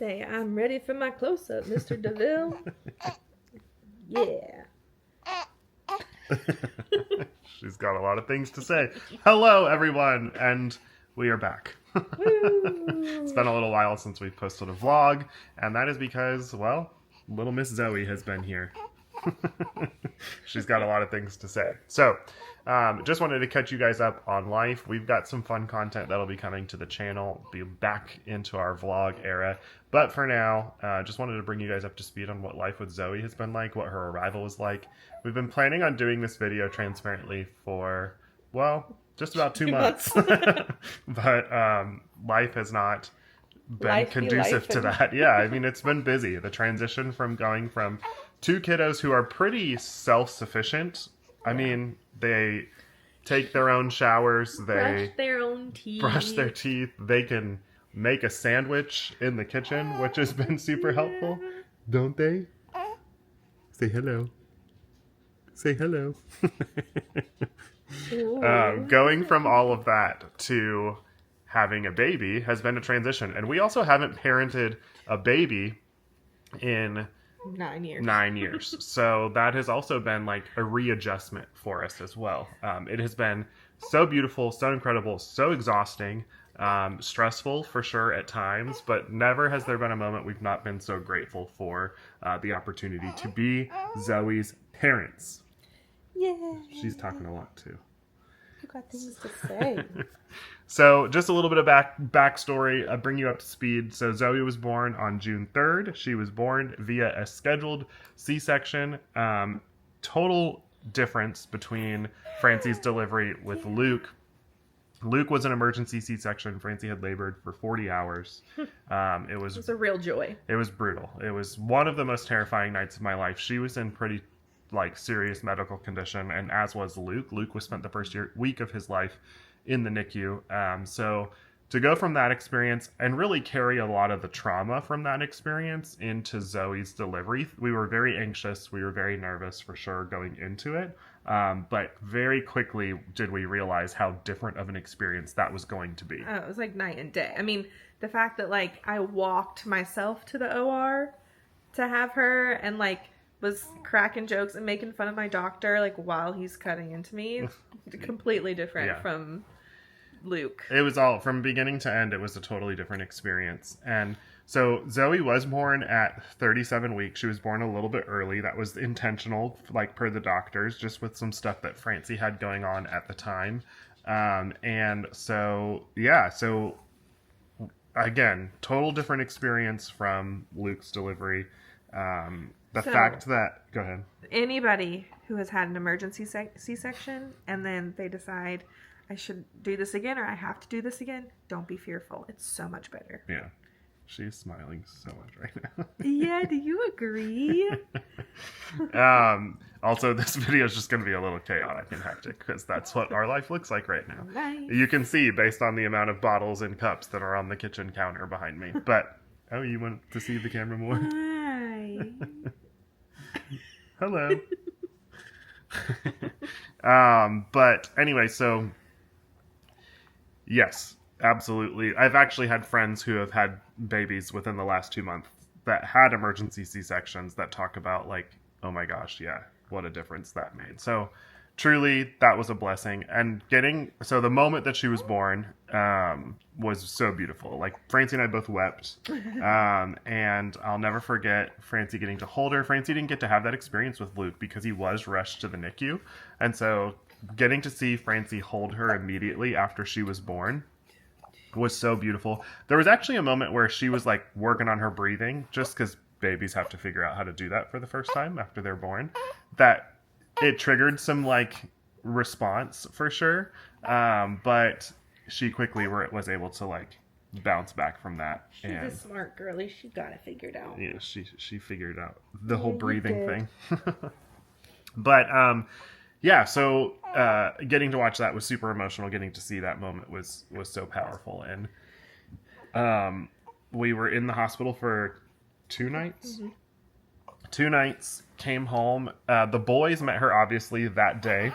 say, I'm ready for my close-up, Mr. DeVille. Yeah. She's got a lot of things to say. Hello, everyone, and we are back. It's been a little while since we've posted a vlog, and that is because, well, little Miss Zoe has been here. She's got a lot of things to say. So, just wanted to catch you guys up on life. We've got some fun content that'll be coming to the channel, be back into our vlog era. But for now, just wanted to bring you guys up to speed on what life with Zoe has been like, what her arrival was like. We've been planning on doing this video transparently for, well, just about 2 months. But life has not been conducive to that. Yeah, I mean, it's been busy. The transition from going from 2 kiddos who are pretty self-sufficient. I mean, they take their own showers. They brush their teeth. They can make a sandwich in the kitchen, which has been super helpful. Don't they? Say hello. Say hello. Going from all of that to having a baby has been a transition. And we also haven't parented a baby in 9 years. 9 years. So that has also been like a readjustment for us as well. It has been so beautiful, so incredible, so exhausting, stressful for sure at times, but never has there been a moment we've not been so grateful for the opportunity to be Zoe's parents. Yeah. She's talking a lot too. You got things to say. So just a little bit of backstory, bring you up to speed. So Zoe was born on June 3rd. She was born via a scheduled C-section. Total difference between Francie's delivery with Luke. Luke was an emergency C-section. Francie had labored for 40 hours. It was a real joy. It was brutal. It was one of the most terrifying nights of my life. She was in pretty serious medical condition, and as was Luke. Luke was spent the first week of his life in the NICU. So to go from that experience and really carry a lot of the trauma from that experience into Zoe's delivery, we were very anxious. We were very nervous for sure going into it. But very quickly did we realize how different of an experience that was going to be. Oh, it was like night and day. I mean, the fact that I walked myself to the OR to have her and was cracking jokes and making fun of my doctor while he's cutting into me. Completely different from Luke. It was all, from beginning to end, it was a totally different experience. And so Zoe was born at 37 weeks. She was born a little bit early. That was intentional, per the doctors, just with some stuff that Francie had going on at the time. And so, so again, total different experience from Luke's delivery. Fact that... Go ahead. Anybody who has had an emergency C-section and then they decide, I should do this again or I have to do this again, don't be fearful. It's so much better. Yeah. She's smiling so much right now. Yeah, do you agree? Also, this video is just going to be a little chaotic and hectic because that's what our life looks like right now. Nice. You can see based on the amount of bottles and cups that are on the kitchen counter behind me. But, oh, you want to see the camera more? Hi. Hello. But anyway, so yes, absolutely. I've actually had friends who have had babies within the last 2 months that had emergency C-sections that talk about oh my gosh, yeah, what a difference that made. So truly, that was a blessing. And so the moment that she was born was so beautiful. Francie and I both wept. And I'll never forget Francie getting to hold her. Francie didn't get to have that experience with Luke because he was rushed to the NICU. And so getting to see Francie hold her immediately after she was born was so beautiful. There was actually a moment where she was working on her breathing, just because babies have to figure out how to do that for the first time after they're born, that it triggered some response for sure. But she quickly was able to bounce back from that. She's a smart girlie. She got it figured out. Yeah, she figured out the whole breathing thing. But so getting to watch that was super emotional. Getting to see that moment was so powerful. And we were in the hospital for 2 nights. Mm-hmm. 2 nights, came home. The boys met her obviously that day.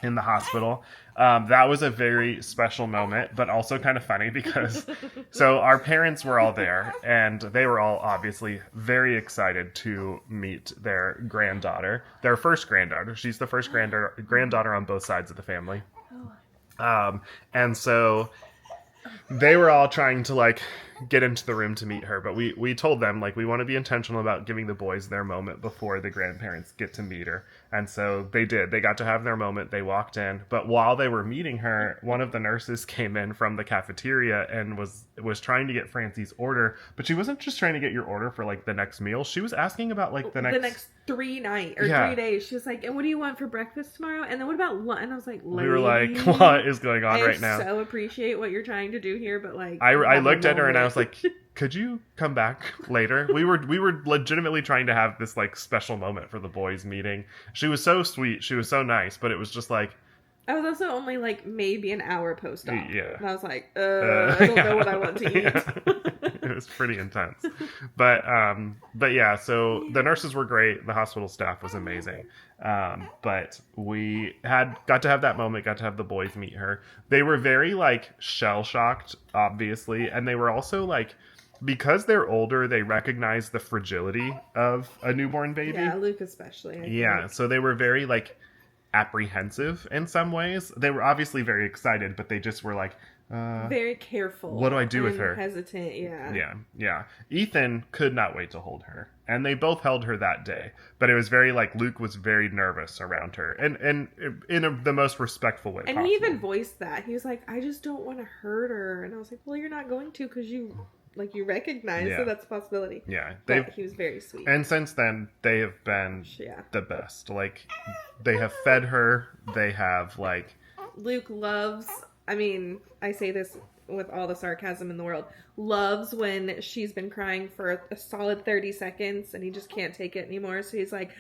in the hospital. That was a very special moment, but also kind of funny because so our parents were all there and they were all obviously very excited to meet their granddaughter, their first granddaughter. She's the first granddaughter on both sides of the family. And so they were all trying to like get into the room to meet her, but we told them like we want to be intentional about giving the boys their moment before the grandparents get to meet her. And so they did. They got to have their moment. They walked in, but while they were meeting her, one of the nurses came in from the cafeteria and was trying to get Francie's order, but she wasn't just trying to get your order for like the next meal. She was asking about like the next 3 days. She was like, and what do you want for breakfast tomorrow? And then what about lunch? And I was like, we were like, what is going on right now? I so appreciate what you're trying to do here, but like, I looked at her and I was like, could you come back later? We were legitimately trying to have this like special moment for the boys meeting. She was so sweet. She was so nice, but it was just like, I was also only like maybe an hour post-op. Yeah. And I was like, I don't know what I want to eat. It was pretty intense. But yeah, so the nurses were great. The hospital staff was amazing. But we got to have that moment, got to have the boys meet her. They were very like shell-shocked, obviously. And they were also like, because they're older, they recognize the fragility of a newborn baby. Yeah, Luke especially. I think. So they were very like apprehensive in some ways. They were obviously very excited, but they just were like very careful. What do I do with her? Hesitant, yeah. Yeah. Ethan could not wait to hold her, and they both held her that day. But it was very like Luke was very nervous around her, and in the most respectful way. And possible. he even voiced that. He was like, "I just don't want to hurt her," and I was like, "Well, you're not going to because you recognize that that's a possibility." Yeah, he was very sweet. And since then, they have been the best. Like, they have fed her. They have like Luke loves. I mean, I say this with all the sarcasm in the world. Loves when she's been crying for a solid 30 seconds and he just can't take it anymore. So he's like,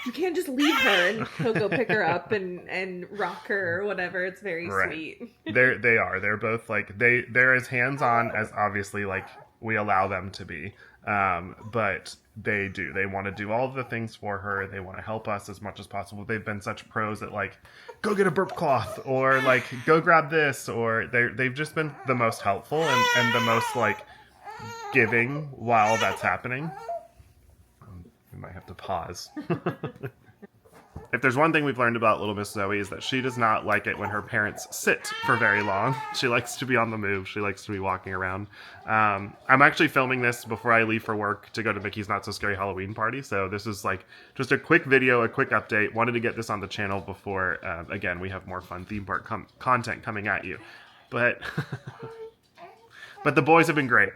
"You can't just leave her," and he'll go pick her up and rock her or whatever. It's very sweet. They are. They're both like they're as hands-on as obviously like we allow them to be. But they want to do all of the things for her. They want to help us as much as possible. They've been such pros at like, go get a burp cloth, or like go grab this, or they've just been the most helpful and the most like giving while that's happening. We might have to pause. If there's one thing we've learned about little Miss Zoey is that she does not like it when her parents sit for very long. She likes to be on the move. She likes to be walking around. I'm actually filming this before I leave for work to go to Mickey's Not So Scary Halloween party. So this is like just a quick video, a quick update. Wanted to get this on the channel before, again, we have more fun theme park content coming at you. But but the boys have been great.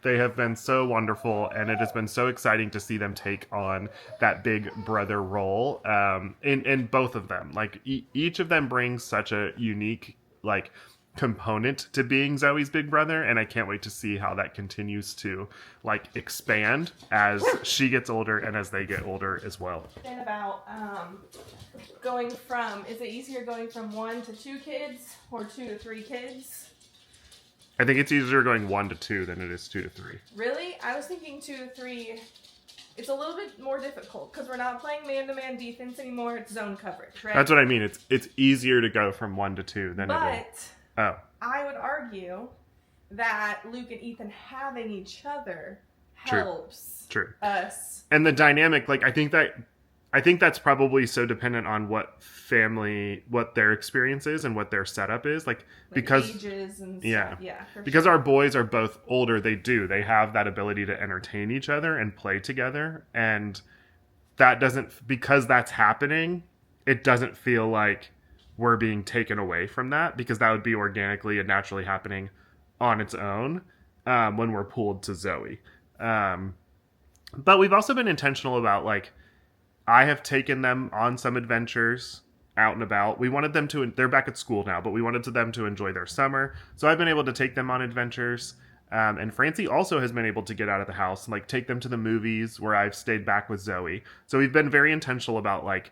They have been so wonderful, and it has been so exciting to see them take on that big brother role in both of them. Like, each of them brings such a unique, like, component to being Zoe's big brother, and I can't wait to see how that continues to, like, expand as she gets older and as they get older as well. And about going from, is it easier going from 1 to 2 kids or 2 to 3 kids? I think it's easier going 1 to 2 than it is 2 to 3. Really? I was thinking 2 to 3. It's a little bit more difficult because we're not playing man-to-man defense anymore. It's zone coverage, right? That's what I mean. It's easier to go from 1 to 2 than it is. But I would argue that Luke and Ethan having each other helps us. And the dynamic, like, I think that's probably so dependent on what their experience is and what their setup is. Like because ages and yeah, stuff. Yeah, because our boys are both older, they have that ability to entertain each other and play together, and because that's happening, it doesn't feel like we're being taken away from that, because that would be organically and naturally happening on its own when we're pulled to Zoey. But we've also been intentional about, like, I have taken them on some adventures out and about. We wanted them they're back at school now, but we wanted them to enjoy their summer. So I've been able to take them on adventures. And Francie also has been able to get out of the house and, like, take them to the movies where I've stayed back with Zoey. So we've been very intentional about, like,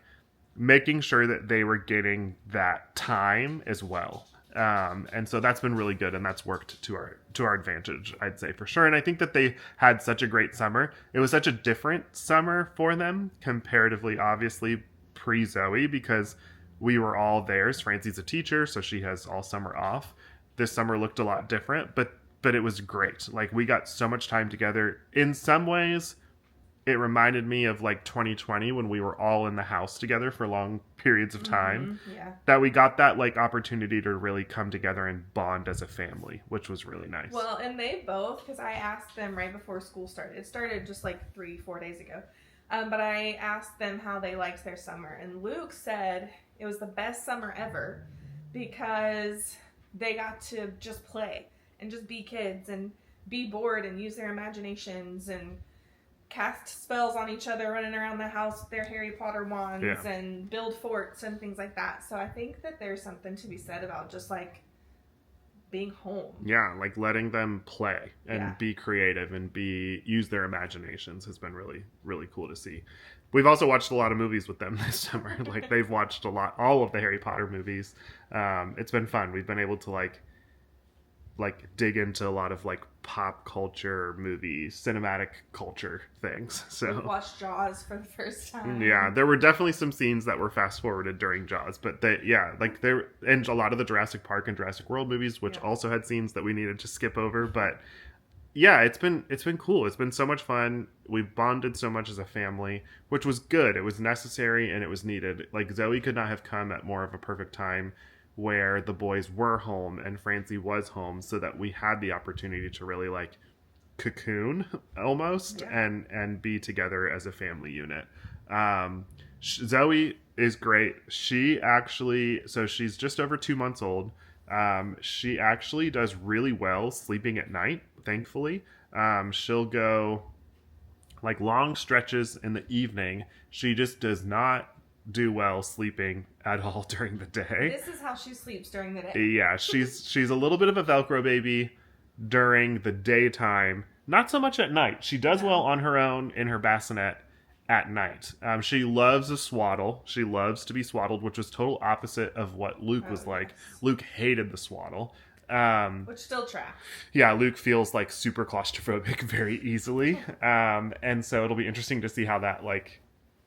making sure that they were getting that time as well. And so that's been really good, and that's worked to our advantage, I'd say, for sure. And I think that they had such a great summer. It was such a different summer for them comparatively, obviously, pre-Zoey, because we were all theirs. Francie's a teacher, so she has all summer off. This summer looked a lot different, but it was great. Like, we got so much time together. In some ways, it reminded me of like 2020 when we were all in the house together for long periods of time. Yeah. That we got that like opportunity to really come together and bond as a family, which was really nice. Well, and they both, because I asked them right before school started. It started just like 3-4 days ago. But I asked them how they liked their summer. And Luke said it was the best summer ever because they got to just play and just be kids and be bored and use their imaginations and cast spells on each other running around the house with their Harry Potter wands and build forts and things like that. So I think that there's something to be said about just like being home. Yeah, like letting them play and be creative and use their imaginations has been really, really cool to see. We've also watched a lot of movies with them this summer. Like, they've watched all of the Harry Potter movies. It's been fun. We've been able to like dig into a lot of like pop culture movies, cinematic culture things. So we watched Jaws for the first time. Yeah, there were definitely some scenes that were fast forwarded during Jaws, but and a lot of the Jurassic Park and Jurassic World movies, which also had scenes that we needed to skip over. But yeah, it's been cool. It's been so much fun. We've bonded so much as a family, which was good. It was necessary and it was needed. Like, Zoey could not have come at more of a perfect time where the boys were home and Francie was home, so that we had the opportunity to really like cocoon almost and be together as a family unit. Zoey is great. She's just over 2 months old. She actually does really well sleeping at night, thankfully. She'll go like long stretches in the evening. She just does not do well sleeping at all during the day. This is how she sleeps during the day. Yeah, she's a little bit of a Velcro baby during the daytime. Not so much at night. She does well on her own in her bassinet at night. She loves a swaddle. She loves to be swaddled, which was total opposite of what Luke was like. Luke hated the swaddle. Which still tracks. Yeah, Luke feels like super claustrophobic very easily. And so it'll be interesting to see how that like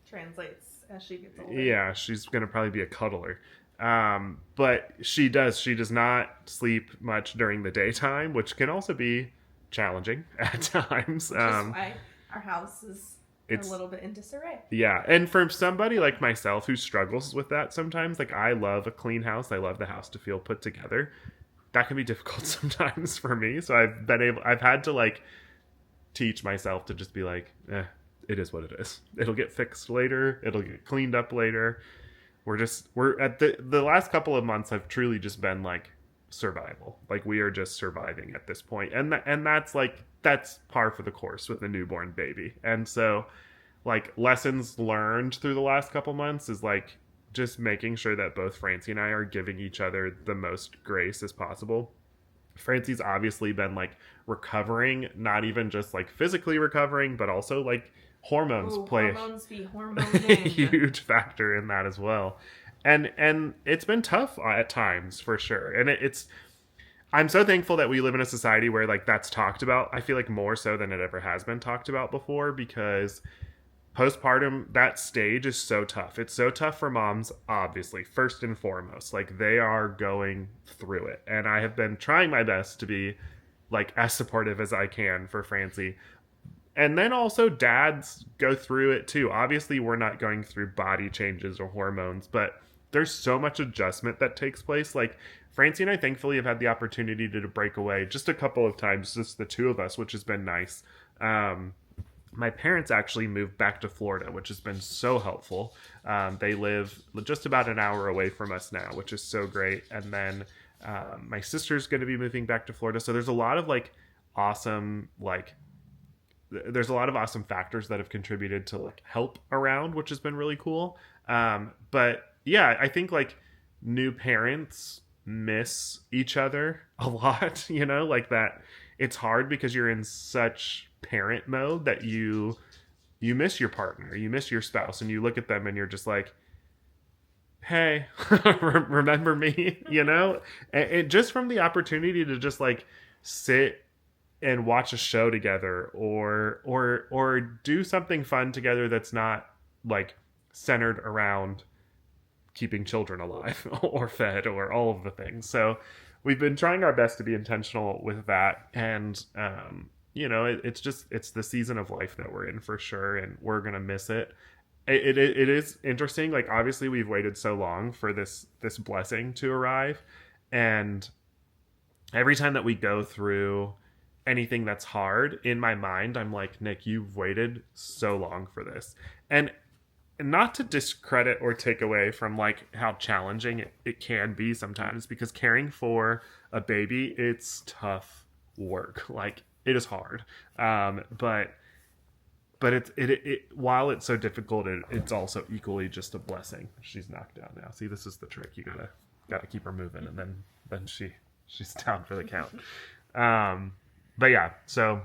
translates as she gets older. Yeah, she's going to probably be a cuddler. But she does not sleep much during the daytime, which can also be challenging at times. Which is why our house is a little bit in disarray. Yeah, and for somebody like myself who struggles with that sometimes, like, I love a clean house. I love the house to feel put together. That can be difficult sometimes for me. So I've had to like teach myself to just be like, it is what it is. It'll get fixed later. It'll get cleaned up later. We're at the last couple of months have truly just been like survival. Like, we are just surviving at this point. And that's par for the course with a newborn baby. And so like lessons learned through the last couple months is like just making sure that both Francie and I are giving each other the most grace as possible. Francie's obviously been like recovering, not even just like physically recovering, but also like hormones play a huge factor in that as well. And it's been tough at times for sure. And I'm so thankful that we live in a society where like that's talked about. I feel like more so than it ever has been talked about before, because postpartum, that stage is so tough. It's so tough for moms, obviously, first and foremost. Like, they are going through it. And I have been trying my best to be like as supportive as I can for Francie. And then also dads go through it too. Obviously, we're not going through body changes or hormones, but there's so much adjustment that takes place. Like, Francie and I thankfully have had the opportunity to break away just a couple of times, just the two of us, which has been nice. My parents actually moved back to Florida, which has been so helpful. They live just about an hour away from us now, which is so great. And then my sister's going to be moving back to Florida. So there's a lot of awesome factors that have contributed to like help around, which has been really cool. But yeah, I think like new parents miss each other a lot, like that. It's hard because you're in such parent mode that you miss your partner, you miss your spouse, and you look at them and you're just like, hey, remember me, and just from the opportunity to just like sit and watch a show together or do something fun together that's not like centered around keeping children alive or fed or all of the things. So we've been trying our best to be intentional with that. And, it's the season of life that we're in for sure. And we're going to miss it. It is interesting. Like, obviously we've waited so long for this blessing to arrive. And every time that we go through anything that's hard, in my mind, I'm like, Nick, you've waited so long for this. And not to discredit or take away from like how challenging it can be sometimes, because caring for a baby, it's tough work. Like, it is hard. But it while it's so difficult, it's also equally just a blessing. She's knocked down now. See, this is the trick. You gotta keep her moving, and then she's down for the count. But yeah, so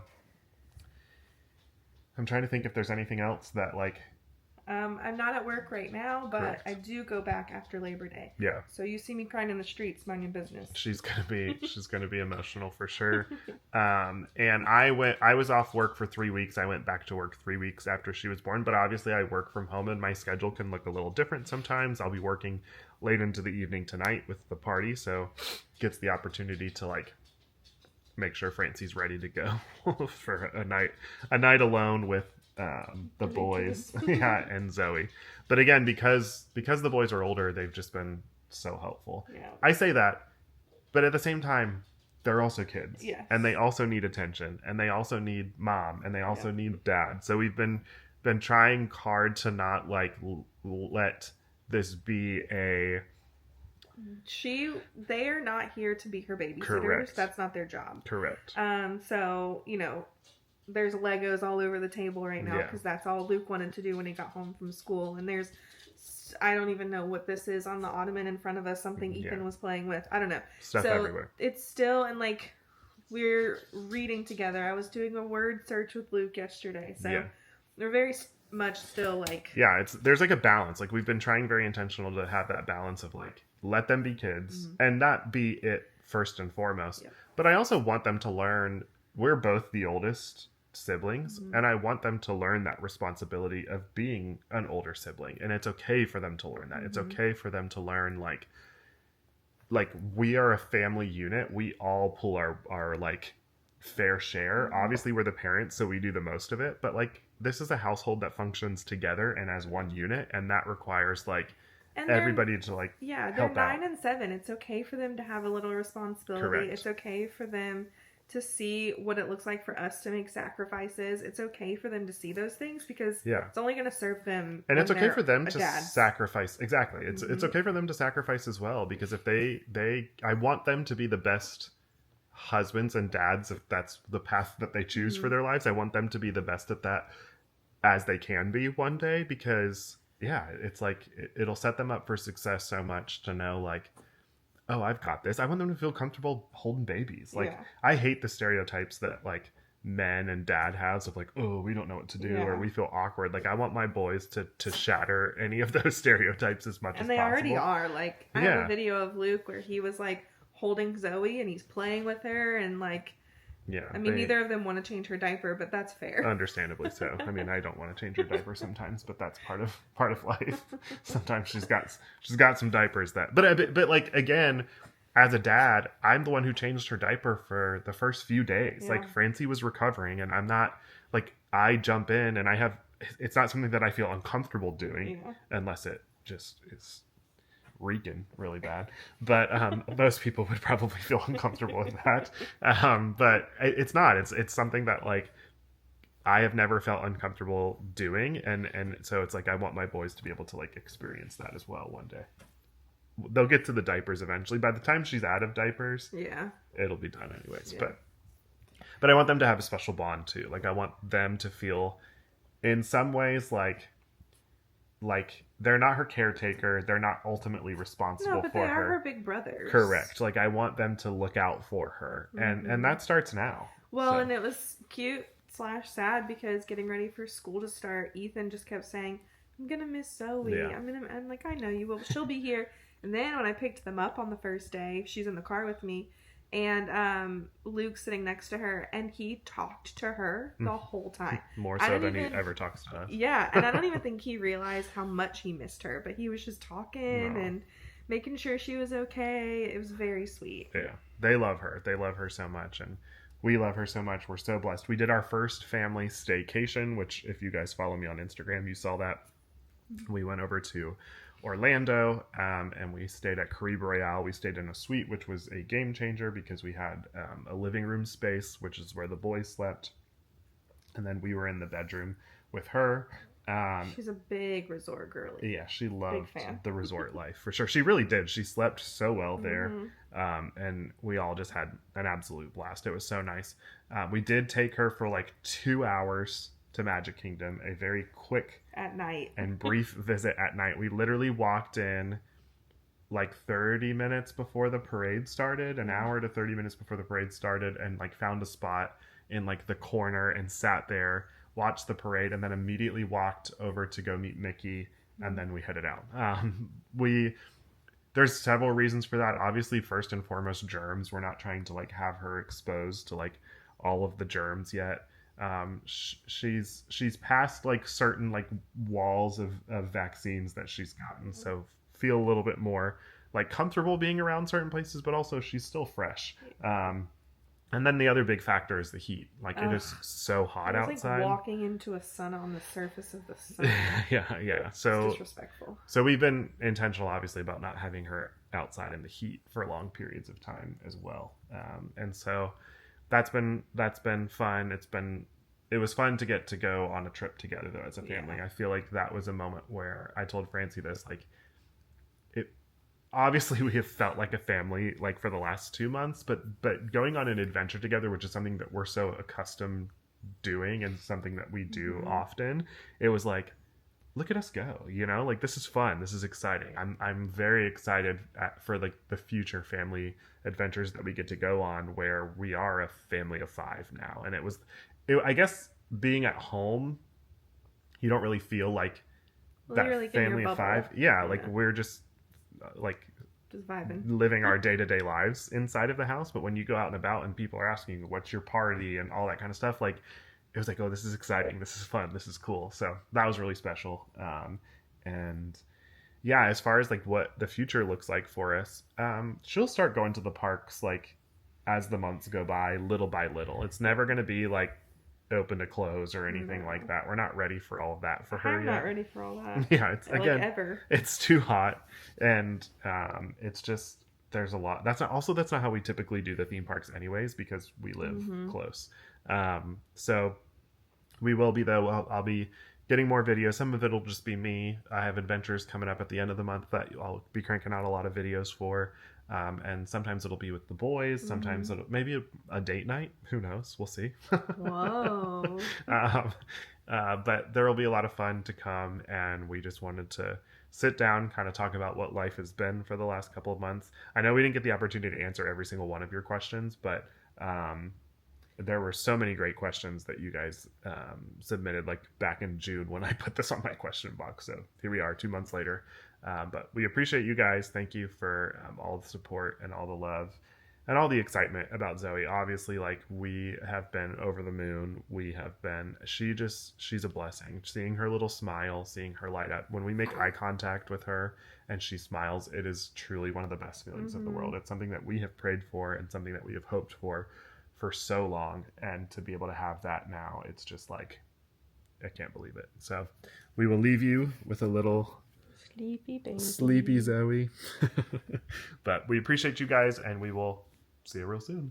I'm trying to think if there's anything else that like. I'm not at work right now, but Correct. I do go back after Labor Day. Yeah. So you see me crying in the streets, mind your business. She's gonna be emotional for sure. And I was off work for 3 weeks. I went back to work 3 weeks after she was born, but obviously I work from home and my schedule can look a little different sometimes. I'll be working late into the evening tonight with the party, so gets the opportunity to like make sure Francie's ready to go for a night alone with the boys. Yeah, and Zoey. But again, because the boys are older, they've just been so helpful. Yeah. I say that, but at the same time, they're also kids. Yes. And they also need attention, and they also need mom, and they also need dad. So we've been trying hard to not like let this be a they are not here to be her babysitters. Correct. That's not their job. correct. So, there's Legos all over the table right now because that's all Luke wanted to do when he got home from school. And I don't even know what this is on the ottoman in front of us. Something Ethan was playing with. I don't know. Stuff everywhere. It's still, and like, we're reading together. I was doing a word search with Luke yesterday. So they're very much still like. Yeah, there's like a balance. Like, we've been trying very intentional to have that balance of like, let them be kids and not be it first and foremost. Yeah. But I also want them to learn, we're both the oldest siblings, and I want them to learn that responsibility of being an older sibling, and it's okay for them to learn that. It's okay for them to learn like we are a family unit. We all pull our like fair share. Obviously we're the parents, so we do the most of it, but like, this is a household that functions together and as one unit, and that requires like everybody to like they're 9 and 7. It's okay for them to have a little responsibility. Correct. It's okay for them to see what it looks like for us to make sacrifices. It's okay for them to see those things because it's only going to serve them. And it's okay for them to sacrifice. Exactly. It's okay for them to sacrifice as well, because if I want them to be the best husbands and dads, if that's the path that they choose for their lives. I want them to be the best at that as they can be one day, because it's like, it'll set them up for success so much to know like, oh, I've got this. I want them to feel comfortable holding babies. Like, I hate the stereotypes that like men and dad has of like, oh, we don't know what to do or we feel awkward. Like, I want my boys to shatter any of those stereotypes as much as possible. And they already are. Like, I have a video of Luke where he was like holding Zoey and he's playing with her and like, I mean, neither of them want to change her diaper, but that's fair. Understandably so. I mean, I don't want to change her diaper sometimes, but that's part of life. Sometimes she's got some diapers but like, again, as a dad, I'm the one who changed her diaper for the first few days. Yeah. Like, Francie was recovering, and I'm not like, I jump in and it's not something that I feel uncomfortable doing unless it just is reeking really bad, but most people would probably feel uncomfortable with that, but it's not. It's something that like I have never felt uncomfortable doing, and so it's like, I want my boys to be able to like experience that as well one day. They'll get to the diapers eventually. By the time she's out of diapers, it'll be done anyways. But I want them to have a special bond too. Like, I want them to feel in some ways like they're not her caretaker. They're not ultimately responsible for her. They are her big brothers. Correct. Like, I want them to look out for her. And that starts now. Well, and it was cute / sad because getting ready for school to start, Ethan just kept saying, I'm going to miss Zoe. Yeah. I'm like, I know you will. She'll be here. And then when I picked them up on the first day, she's in the car with me. and Luke's sitting next to her, and he talked to her the whole time. More I so don't than even he ever talks to us. Yeah, and I don't even think he realized how much he missed her, but he was just talking No. and making sure she was okay. It was very sweet. Yeah, they love her. They love her so much, and we love her so much. We're so blessed. We did our first family staycation, which if you guys follow me on Instagram, you saw that. We went over to Orlando, and we stayed at Caribe Royale. We stayed in a suite, which was a game changer because we had a living room space, which is where the boys slept, and then we were in the bedroom with her. She's a big resort girly. Yeah, she loved fan. the resort life for sure. She really did. She slept so well there, Mm-hmm. and we all just had an absolute blast. It was so nice. We did take her for like 2 hours to Magic Kingdom, a very quick At night. and brief visit at night. We literally walked in like 30 minutes before the parade started, an hour to 30 minutes before the parade started, and like found a spot in like the corner and sat there, watched the parade, and then immediately walked over to go meet Mickey, and then we headed out. There's several reasons for that. Obviously, first and foremost, germs. We're not trying to like have her exposed to like all of the germs yet. She's passed like certain like walls of vaccines that she's gotten, so feel a little bit more like comfortable being around certain places, but also she's still fresh. And then the other big factor is the heat. Like it is so hot It was outside. like walking into a sun on the surface of the sun. Yeah. It's So disrespectful. so we've been intentional, obviously, about not having her outside in the heat for long periods of time as well. And so that's been fun. It was fun to get to go on a trip together though as a family. Yeah. I feel like that was a moment where I told Francie this, like it obviously we have felt like a family like for the last 2 months, but going on an adventure together, which is something that we're so accustomed doing and something that we do often, it was like, look at us go, like this is fun, this is exciting. I'm very excited for like the future family adventures that we get to go on, where we are a family of 5 now. And I guess being at home, you don't really feel like that you're, like, family of 5. Yeah, like we're just like just vibing, living our day-to-day lives inside of the house. But when you go out and about and people are asking you what's your party and all that kind of stuff, like it was like, oh, this is exciting, this is fun, this is cool. So that was really special. And yeah, as far as like what the future looks like for us, she'll start going to the parks like as the months go by, little by little. It's never going to be like open to close or anything like that. We're not ready for all of that for her I'm yet. not ready for all that. Yeah, it's like, again ever. It's too hot, and it's just there's a lot. That's not how we typically do the theme parks anyways, because we live close. So we will be though. I'll be getting more videos. Some of it'll just be me. I have adventures coming up at the end of the month that I'll be cranking out a lot of videos for. And sometimes it'll be with the boys. Sometimes it'll maybe a date night. Who knows? We'll see. Whoa. But there will be a lot of fun to come, and we just wanted to sit down, kind of talk about what life has been for the last couple of months. I know we didn't get the opportunity to answer every single one of your questions, but there were so many great questions that you guys submitted, like back in June when I put this on my question box. So here we are 2 months later. But we appreciate you guys. Thank you for all the support and all the love and all the excitement about Zoey. Obviously, like, we have been over the moon. She's a blessing. Seeing her little smile, seeing her light up. When we make eye contact with her and she smiles, it is truly one of the best feelings of the world. It's something that we have prayed for and something that we have hoped for so long. And to be able to have that now, it's just like, I can't believe it. So we will leave you with a little sleepy Zoey. But we appreciate you guys, and we will see you real soon.